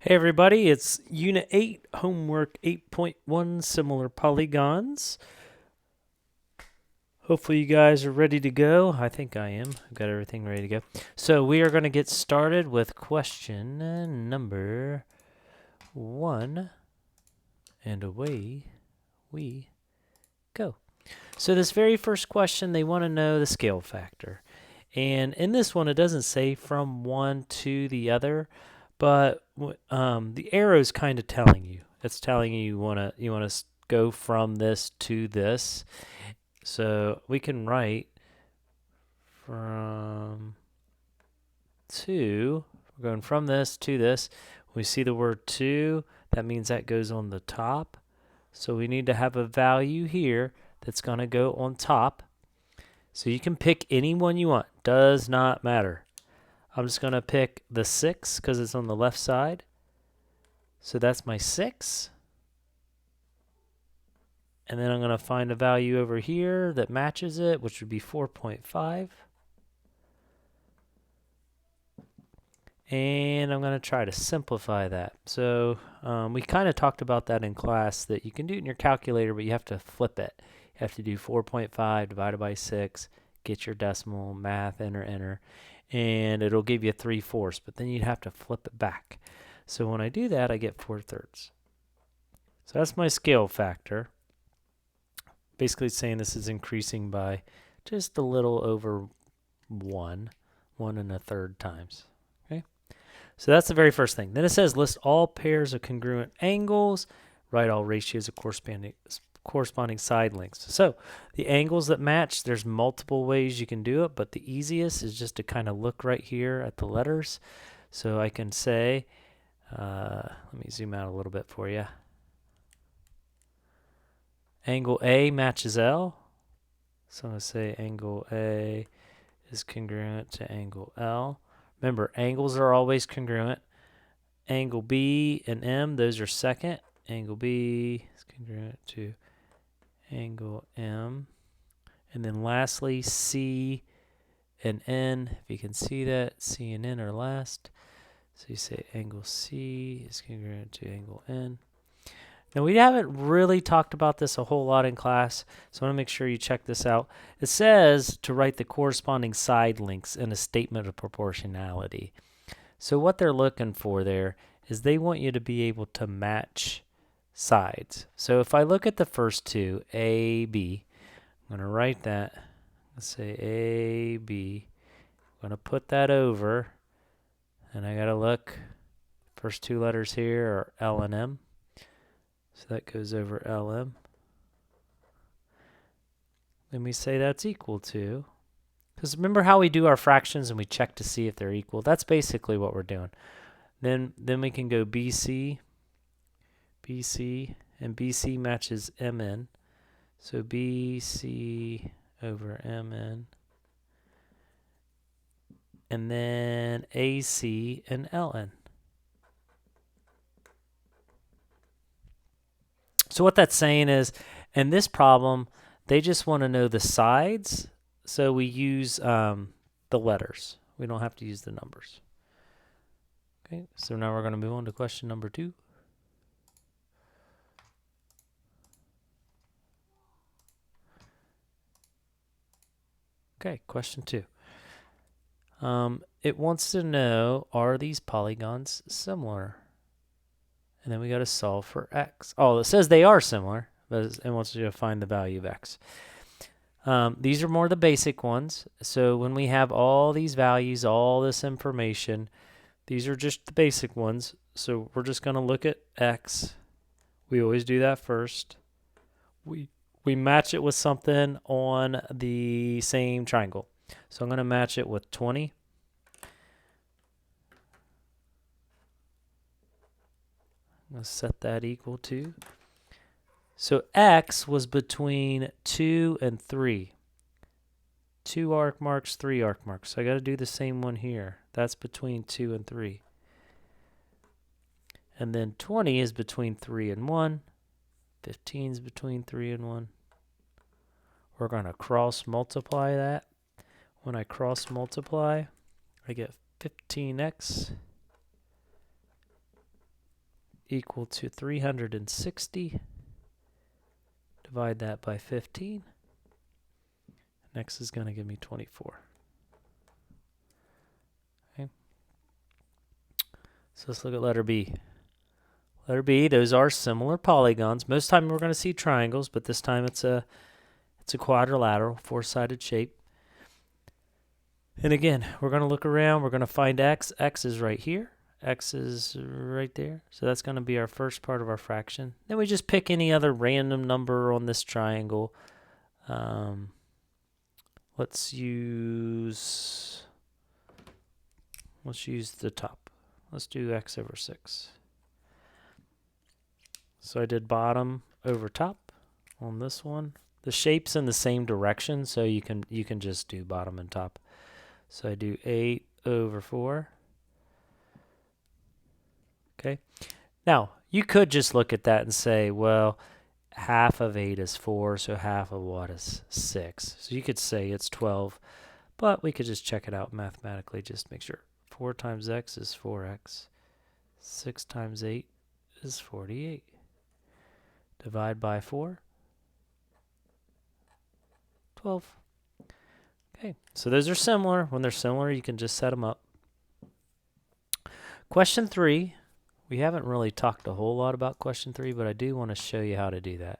Hey everybody, it's Unit 8, Homework 8.1, Similar Polygons. Hopefully you guys are ready to go. I think I am. I've got everything ready to go. So we are going to get started with question number 1, and away we go. So this very first question, they want to know the scale factor. And in this one, it doesn't say from one to the other, but the arrow is kind of telling you. It's telling you you want to go from this to this. So we can write from to. We're going from this to this. We see the word to. That means that goes on the top. So we need to have a value here that's going to go on top. So you can pick any one you want. Does not matter. I'm just going to pick the 6 because it's on the left side. So that's my 6. And then I'm going to find a value over here that matches it, which would be 4.5. And I'm going to try to simplify that. So we kind of talked about that in class, that you can do it in your calculator, but you have to flip it. You have to do 4.5 divided by 6, get your decimal, math, enter, and it'll give you 3/4, but then you'd have to flip it back. So when I do that, I get 4/3. So that's my scale factor. Basically saying this is increasing by just a little over 1 1 1/3 times. Okay, so that's the very first thing. Then it says list all pairs of congruent angles, write all ratios of corresponding side lengths. So the angles that match, there's multiple ways you can do it, but the easiest is just to kind of look right here at the letters. So I can say, let me zoom out a little bit for you. Angle A matches L. So I'm going to say angle A is congruent to angle L. Remember, angles are always congruent. Angle B and M, those are second. Angle B is congruent to angle M. And then lastly, C and N. If you can see that, C and N are last. So you say angle C is congruent to angle N. Now, we haven't really talked about this a whole lot in class, so I want to make sure you check this out. It says to write the corresponding side lengths in a statement of proportionality. So what they're looking for there is they want you to be able to match sides. So if I look at the first two, A, B, I'm going to write that. Let's say A, B. I'm going to put that over, and I got to look. First two letters here are L and M. So that goes over LM. Then we say that's equal to, because remember how we do our fractions and we check to see if they're equal? That's basically what we're doing. Then we can go BC, and BC matches MN. So BC over MN. And then AC and LN. So what that's saying is, in this problem, they just want to know the sides, so we use the letters. We don't have to use the numbers. Okay, so now we're going to move on to question number 2. Okay, question 2. It wants to know, are these polygons similar? And then we got to solve for x. Oh, it says they are similar, but it wants you to find the value of x. These are more the basic ones. So when we have all these values, all this information, these are just the basic ones. So we're just going to look at x. We always do that first. We match it with something on the same triangle. So I'm going to match it with 20. I'm going to set that equal to. So x was between 2 and 3. 2 arc marks, 3 arc marks. So I got to do the same one here. That's between 2 and 3. And then 20 is between 3 and 1. 15 is between 3 and 1. We're going to cross multiply that. When I cross multiply, I get 15x equal to 360. Divide that by 15. Next is going to give me 24. Okay. So let's look at letter B. Letter B, those are similar polygons. Most time we're going to see triangles, but this time it's a quadrilateral, four-sided shape. And again, we're going to look around. We're going to find x. X is right here. X is right there. So that's going to be our first part of our fraction. Then we just pick any other random number on this triangle. Let's use the top. Let's do x over 6. So I did bottom over top on this one. The shape's in the same direction, so you can just do bottom and top. So I do 8 over 4. Okay. Now, you could just look at that and say, well, half of 8 is 4, so half of what is 6? So you could say it's 12, but we could just check it out mathematically, just make sure. 4 times x is 4x. 6 times 8 is 48. Divide by 4. 12. Okay, so those are similar. When they're similar, you can just set them up. Question 3. We haven't really talked a whole lot about question 3, but I do want to show you how to do that.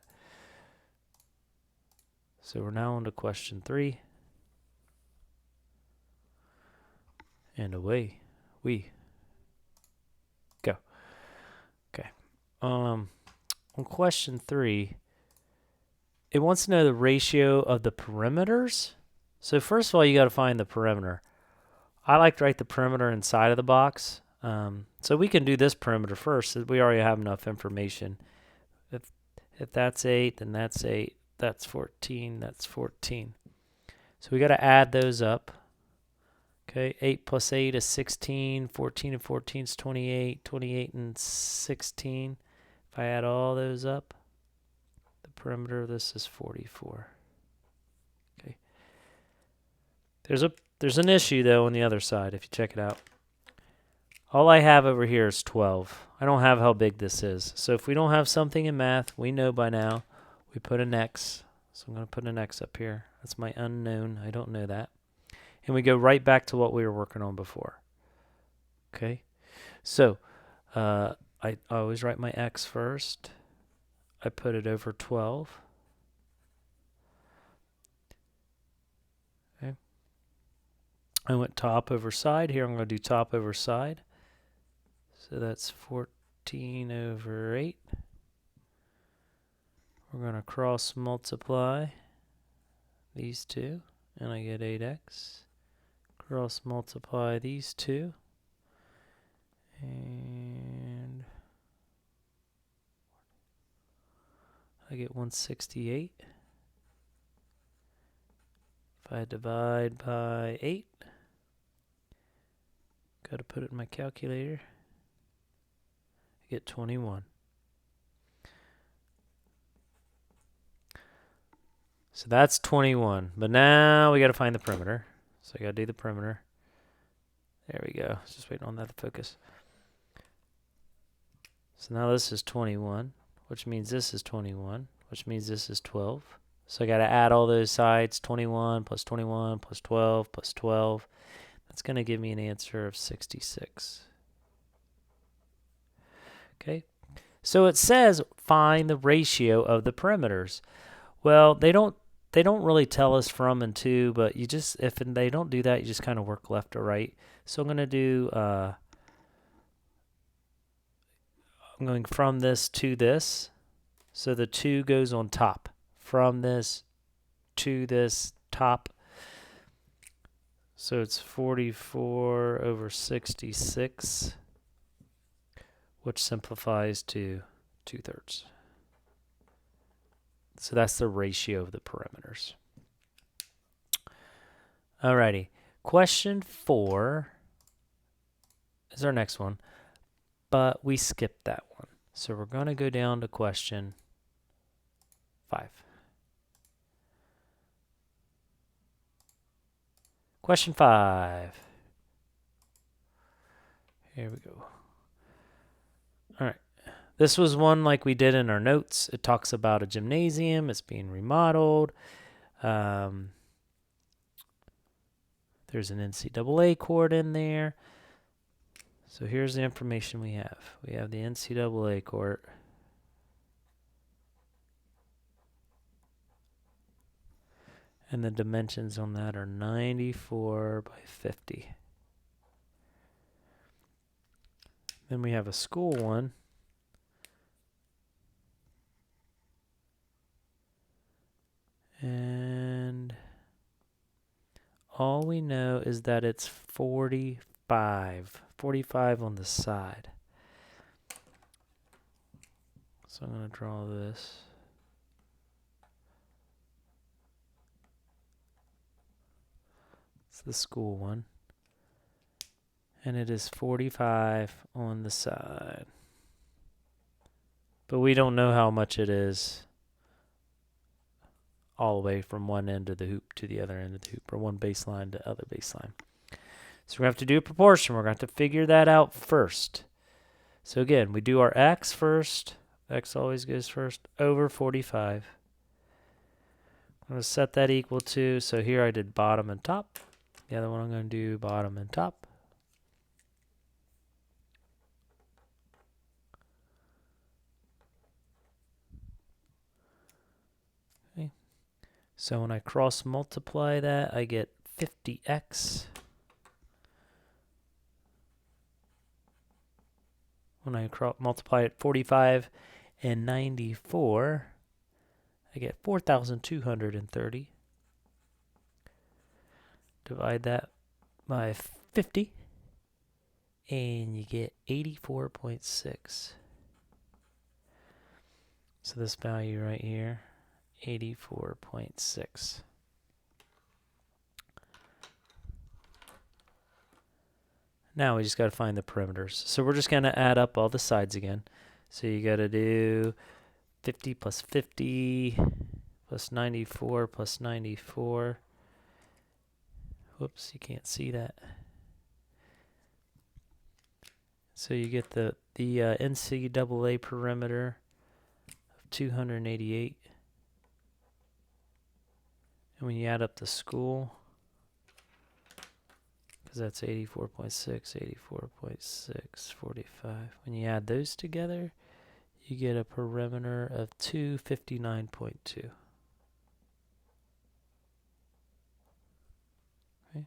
So we're now on to question 3. And away we go. Okay. On question 3, it wants to know the ratio of the perimeters. So first of all, you got to find the perimeter. I like to write the perimeter inside of the box. So we can do this perimeter first. We already have enough information. If that's 8, then that's 8. That's 14. That's 14. So we got to add those up. Okay, 8 plus 8 is 16. 14 and 14 is 28. 28 and 16. If I add all those up, the perimeter of this is 44. Okay. There's an issue though on the other side if you check it out. All I have over here is 12. I don't have how big this is. So if we don't have something in math, we know by now, we put an X. So I'm going to put an X up here. That's my unknown. I don't know that. And we go right back to what we were working on before. Okay. So I always write my X first. I put it over 12. Okay. I went top over side. Here I'm going to do top over side. So that's 14 over 8. We're going to cross multiply these two, and I get 8x. Cross multiply these two, and I get 168. If I divide by 8, got to put it in my calculator, I get 21. So that's 21. But now we got to find the perimeter. So I got to do the perimeter. There we go. Just waiting on that to focus. So now this is 21, which means this is 21, which means this is 12. So I got to add all those sides, 21 plus 21 plus 12 plus 12. That's going to give me an answer of 66. Okay. So it says find the ratio of the perimeters. Well, they don't really tell us from and to, but you just, if they don't do that, you just kind of work left or right. So I'm going to do, I'm going from this to this. So the 2 goes on top. From this to this top. So it's 44 over 66, which simplifies to 2/3. So that's the ratio of the perimeters. Alrighty. Question 4 is our next one, but we skipped that one. So we're going to go down to question 5. Question 5. Here we go. All right. This was one like we did in our notes. It talks about a gymnasium. It's being remodeled. There's an NCAA court in there. So here's the information we have. We have the NCAA court. And the dimensions on that are 94 by 50. Then we have a school one. And all we know is that it's 45. 45 on the side. So I'm going to draw this. It's the school one. And it is 45 on the side. But we don't know how much it is all the way from one end of the hoop to the other end of the hoop, or one baseline to other baseline. So we're going to have to do a proportion. We're going to have to figure that out first. So again, we do our x first. X always goes first, over 45. I'm going to set that equal to, so here I did bottom and top. The other one I'm going to do bottom and top. Okay. So when I cross multiply that, I get 50x. When I multiply it 45 and 94, I get 4,230. Divide that by 50, and you get 84.6. So this value right here, 84.6. Now we just got to find the perimeters. So we're just going to add up all the sides again. So you got to do 50 plus 50 plus 94 plus 94. Whoops, you can't see that. So you get the NCAA perimeter of 288. And when you add up the school, because that's 84.6, 84.6, 45. When you add those together, you get a perimeter of 259.2. Okay.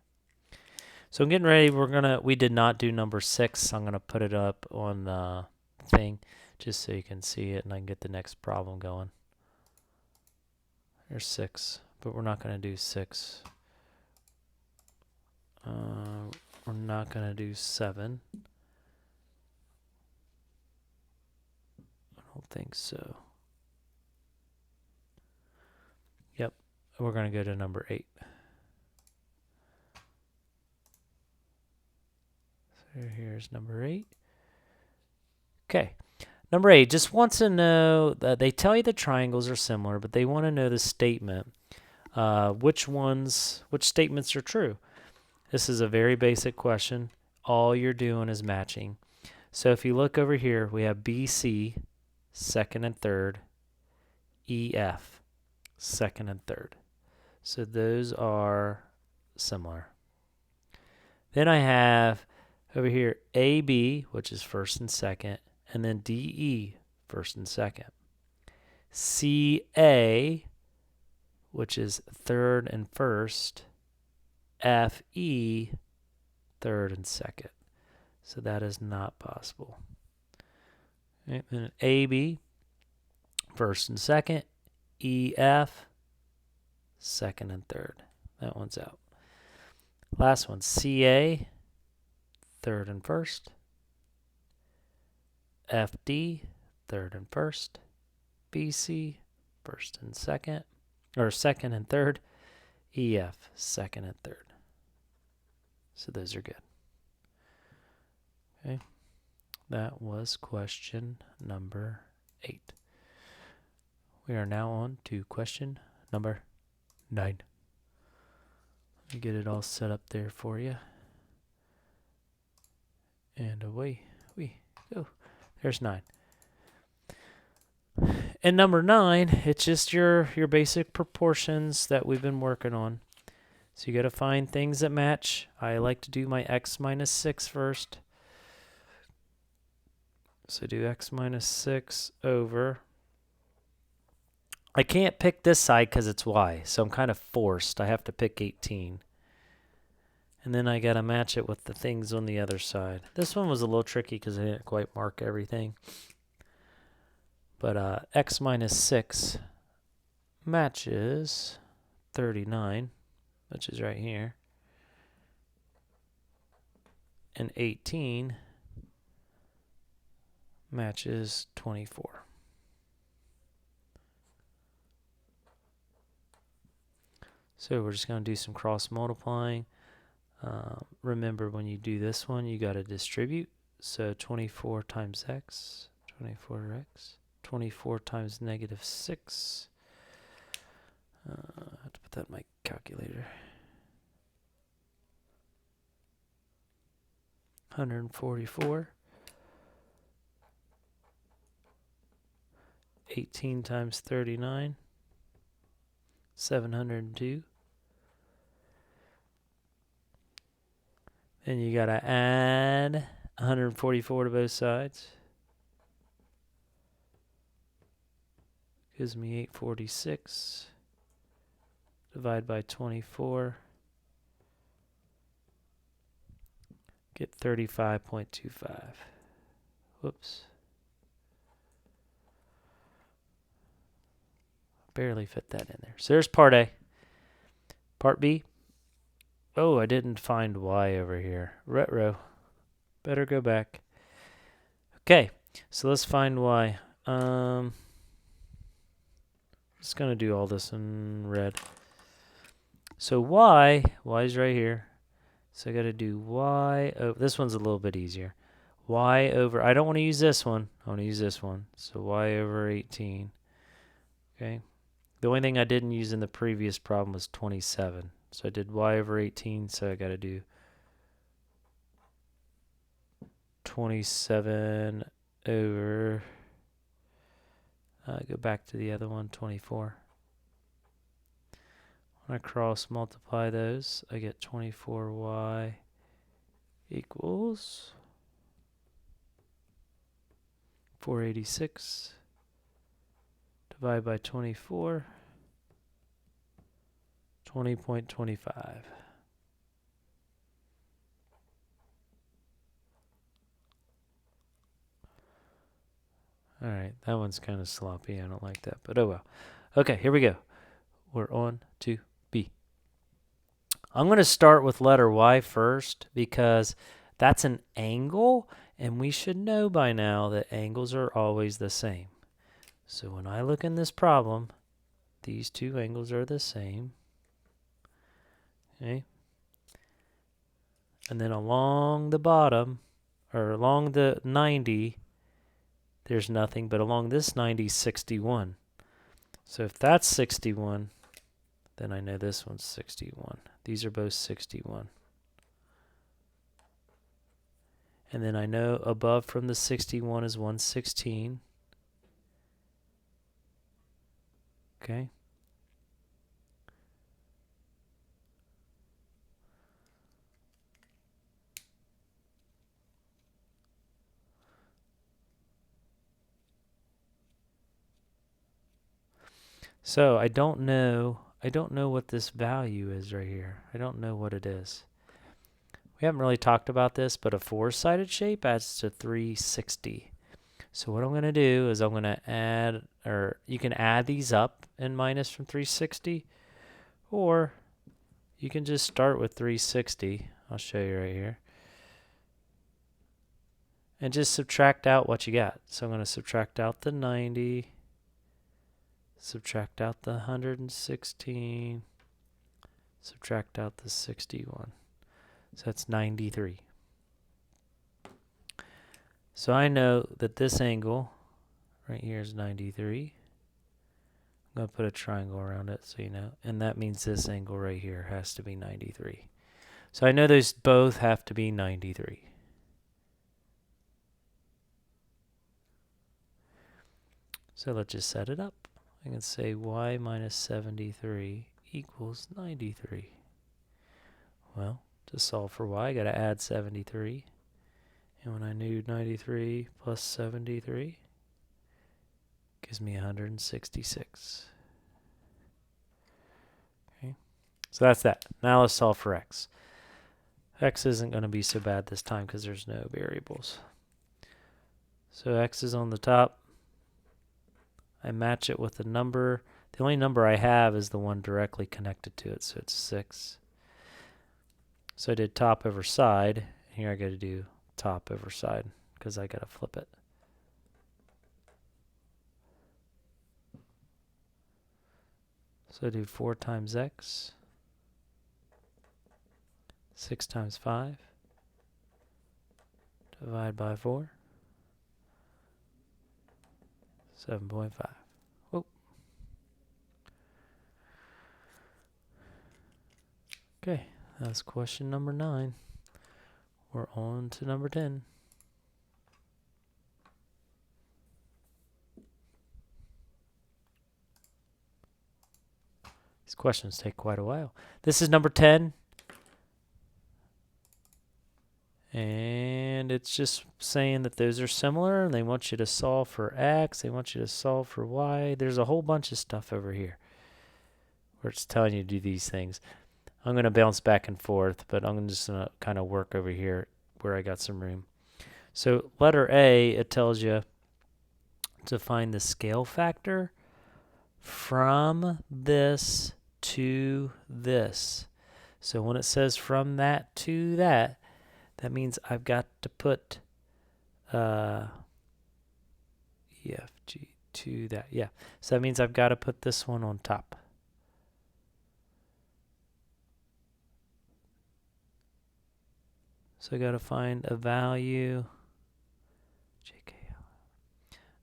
So I'm getting ready. We did not do number 6. I'm gonna put it up on the thing just so you can see it and I can get the next problem going. There's 6, but we're not gonna do 6. We're not going to do 7. I don't think so. Yep, we're going to go to number 8. So here's number 8. Okay, number 8 just wants to know that they tell you the triangles are similar, but they want to know the statement. Which statements are true? This is a very basic question. All you're doing is matching. So if you look over here, we have BC, second and third, EF, second and third. So those are similar. Then I have over here AB, which is first and second, and then DE, first and second. CA, which is third and first, FE, third and second. So that is not possible. Okay, then AB, first and second, EF, second and third. That one's out. Last one, CA, third and first, FD, third and first, BC, first and second, or second and third, EF, second and third. So those are good. Okay, that was question number 8. We are now on to question number 9. Let me get it all set up there for you. And away we go. There's 9. And number 9, it's just your basic proportions that we've been working on. So you got to find things that match. I like to do my x minus 6 first. So do x minus 6 over. I can't pick this side because it's y, so I'm kind of forced. I have to pick 18. And then I got to match it with the things on the other side. This one was a little tricky because I didn't quite mark everything. But x minus 6 matches 39, which is right here. And 18 matches 24. So we're just going to do some cross multiplying. Remember, when you do this one, you got to distribute. So 24 times x, 24x, 24 times negative 6. I have to put that in my calculator. 144. 18 times 39. 702. Then you got to add 144 to both sides. Gives me 846. Divide by 24. Get 35.25. Whoops. Barely fit that in there. So there's part A. Part B. Oh, I didn't find y over here. Retro. Better go back. Okay, so let's find y. Just going to do all this in red. So y is right here. So I got to do y over, this one's a little bit easier. Y over, I don't want to use this one. I want to use this one. So y over 18. Okay. The only thing I didn't use in the previous problem was 27. So I did y over 18, so I got to do 27 over, go back to the other one, 24. When I cross multiply those, I get 24y equals 486. Divide by 24. 20.25. All right, that one's kind of sloppy. I don't like that, but oh well. Okay, here we go. We're on to B. I'm going to start with letter Y first because that's an angle, and we should know by now that angles are always the same. So when I look in this problem, these two angles are the same. Okay. And then along the bottom, or along the 90, there's nothing, but along this 90 is 61. So if that's 61, then I know this one's 61. These are both 61. And then I know above from the 61 is 116. Okay. So I don't know what this value is right here. I don't know what it is. We haven't really talked about this, but a four-sided shape adds to 360. So what I'm going to do is I'm going to add, or you can add these up and minus from 360, or you can just start with 360. I'll show you right here. And just subtract out what you got. So I'm going to subtract out the 90, subtract out the 116, subtract out the 61. So that's 93. So I know that this angle right here is 93. I'm going to put a triangle around it so you know. And that means this angle right here has to be 93. So I know those both have to be 93. So let's just set it up. I can say y minus 73 equals 93. Well, to solve for y, I got to add 73. And when I knew 93 plus 73 gives me 166. Okay, so that's that. Now let's solve for x. X isn't going to be so bad this time because there's no variables. So x is on the top. I match it with a number. The only number I have is the one directly connected to it, so it's 6. So I did top over side. Here I got to do top over side because I got to flip it. So I do 4 times x, 6 times 5, divide by 4, 7.5. Whoa. Okay, that's question number 9. We're on to number 10. These questions take quite a while. This is number 10. And it's just saying that those are similar, and they want you to solve for x, they want you to solve for y. There's a whole bunch of stuff over here where it's telling you to do these things. I'm going to bounce back and forth, but I'm just going to kind of work over here where I got some room. So letter A, it tells you to find the scale factor from this to this. So when it says from that to that, that means I've got to put EFG to that. Yeah. So that means I've got to put this one on top. So I got to find a value.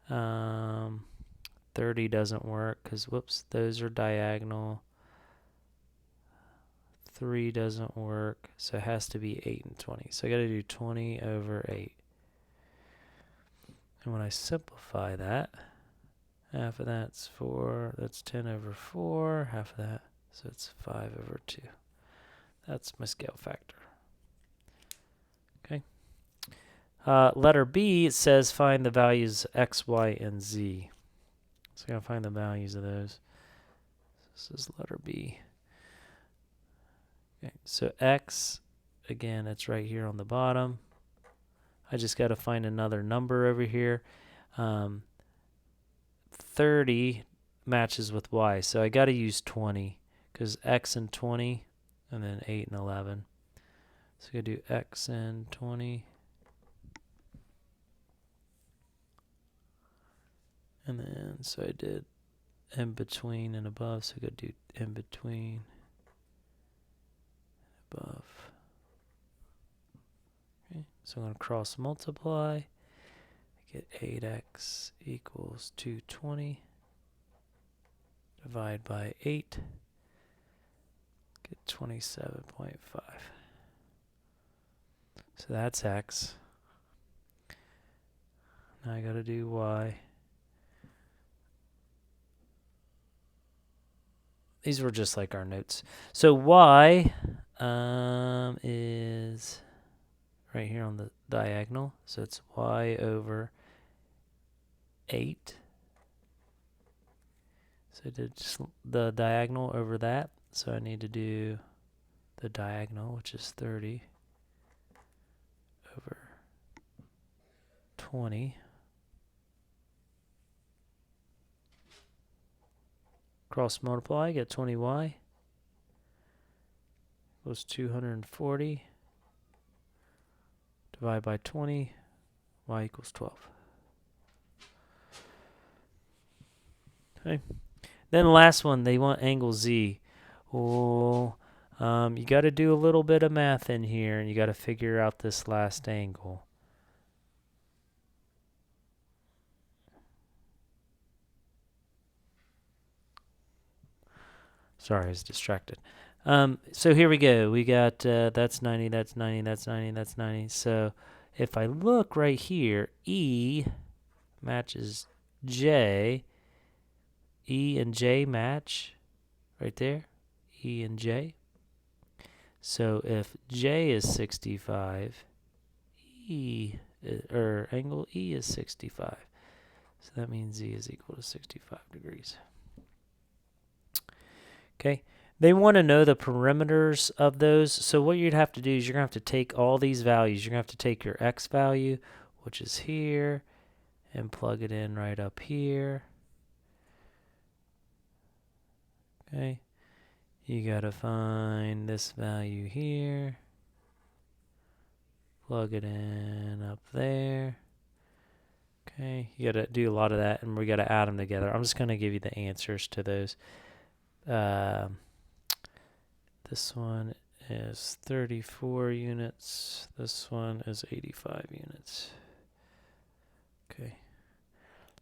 30 doesn't work because, whoops, those are diagonal. 3 doesn't work, so it has to be 8 and 20. So I got to do 20 over 8. And when I simplify that, half of that's 4. That's 10 over 4. Half of that, so it's 5 over 2. That's my scale factor. Okay. Letter B, it says find the values x, y, and z. So I got to find the values of those. This is letter B. Okay, so x, again, it's right here on the bottom. I just got to find another number over here. 30 matches with y, so I got to use 20 because x and 20, and then 8 and 11. So I got to do x and 20. And then, so I did in between and above, so I got to do in between, above. Okay, so I'm going to cross multiply. I get 8x equals 220. Divide by 8. Get 27.5. So that's x. Now I got to do y. These were just like our notes. So y is right here on the diagonal. So it's y over 8. So I did just the diagonal over that. So I need to do the diagonal, which is 30 over 20. Cross multiply, get 20y equals 240. Divide by 20, y equals 12. Okay. Then the last one, they want angle Z. Oh, you got to do a little bit of math in here, and you got to figure out this last angle. Sorry, I was distracted. So here we go. We got that's 90, that's 90, that's 90, that's 90. So if I look right here, E matches J, E and J match right there, E and J. So if J is 65, angle E is 65. So that means Z is equal to 65 degrees. Okay. They want to know the perimeters of those. So what you'd have to do is you're going to have to take all these values. You're going to have to take your X value, which is here, and plug it in right up here. Okay. You got to find this value here. Plug it in up there. Okay. You got to do a lot of that, and we got to add them together. I'm just going to give you the answers to those. This one is 34 units. This one is 85 units. Okay.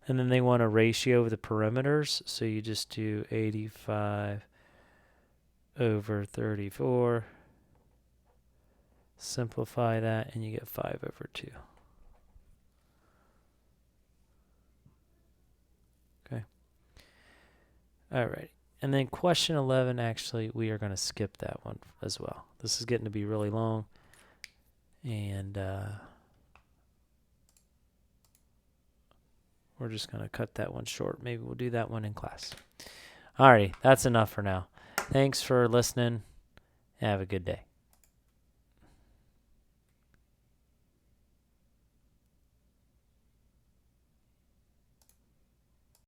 And then they want a ratio of the perimeters. So you just do 85 over 34. Simplify that and you get 5 over 2. Okay. All right. And then question 11, actually, we are going to skip that one as well. This is getting to be really long. And we're just going to cut that one short. Maybe we'll do that one in class. All right. That's enough for now. Thanks for listening. Have a good day.